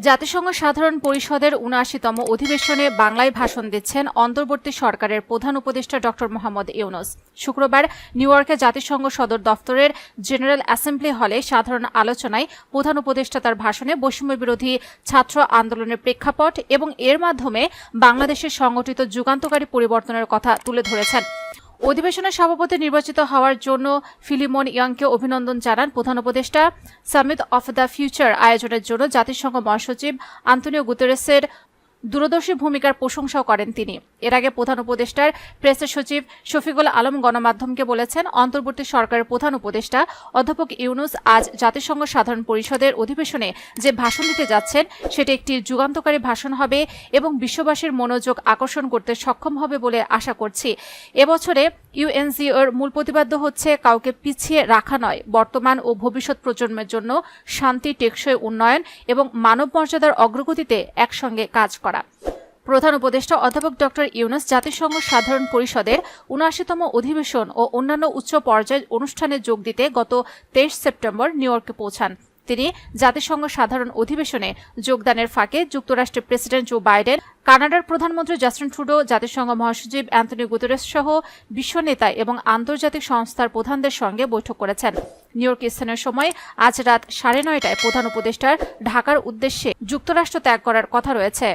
জাতিসংঘ সাধারণ পরিষদের ৭৯তম অধিবেশনে বাংলায় ভাষণ দিচ্ছেন অন্তর্বর্তী সরকারের প্রধান উপদেষ্টা ড মোহাম্মদ ইউনূস। শুক্রবার নিউ ইয়র্কে জাতিসংঘ সদর দফতরের জেনারেল অ্যাসেম্বলি হলে সাধারণ আলোচনায় প্রধান উপদেষ্টা তার ভাষণে বৈষম্য বিরোধী ছাত্র আন্দোলনের প্রেক্ষাপট এবং এর মাধ্যমে বাংলাদেশের সংগঠিত যুগান্তকারী পরিবর্তনের কথা তুলে ধরেছেন। অধিবেশনের সভাপতি নির্বাচিত হওয়ার জন্য ফিলিমন ইয়াংকে অভিনন্দন জানান প্রধান উপদেষ্টা। সামিট অফ দ্য ফিউচার আয়োজনের জন্য জাতিসংঘ মহাসচিব আন্তোনিও গুতেরেসের দূরদর্শী ভূমিকার প্রশংসাও করেন তিনি। এর আগে প্রধান উপদেষ্টার প্রেসের সচিব শফিকুল আলম গণমাধ্যমকে বলেছেন, অন্তর্বর্তী সরকারের প্রধান উপদেষ্টা অধ্যাপক ইউনূস আজ জাতিসংঘ সাধারণ পরিষদের অধিবেশনে যে ভাষণ দিতে যাচ্ছেন সেটি একটি যুগান্তকারী ভাষণ হবে এবং বিশ্ববাসীর মনোযোগ আকর্ষণ করতে সক্ষম হবে বলে আশা করছি। এবছরে ইউএনজিওর মূল প্রতিপাদ্য হচ্ছে কাউকে পিছিয়ে রাখা নয়, বর্তমান ও ভবিষ্যৎ প্রজন্মের জন্য শান্তি, টেকসই উন্নয়ন এবং মানব মর্যাদার অগ্রগতিতে একসঙ্গে কাজ করা। প্রধান উপদেষ্টা অধ্যাপক ড ইউনূস জাতিসংঘ সাধারণ পরিষদের ৭৯তম অধিবেশন ও অন্যান্য উচ্চ পর্যায়ের অনুষ্ঠানে যোগ দিতে গত ২৩ সেপ্টেম্বর নিউ ইয়র্কে পৌঁছান। তিনি জাতিসংঘ সাধারণ অধিবেশনে যোগদানের ফাঁকে যুক্তরাষ্ট্রের প্রেসিডেন্ট জো বাইডেন, কানাডার প্রধানমন্ত্রী জাস্টিন ট্রুডো, জাতিসংঘ মহাসচিব অ্যান্তোনিও গুতেরেস সহ বিশ্ব নেতা এবং আন্তর্জাতিক সংস্থার প্রধানদের সঙ্গে বৈঠক করেছেন। নিউ ইয়র্ক স্থানীয় সময় আজ রাত ৯:৩০টায় প্রধান উপদেষ্টার ঢাকার উদ্দেশ্যে যুক্তরাষ্ট্র ত্যাগ করার কথা রয়েছে।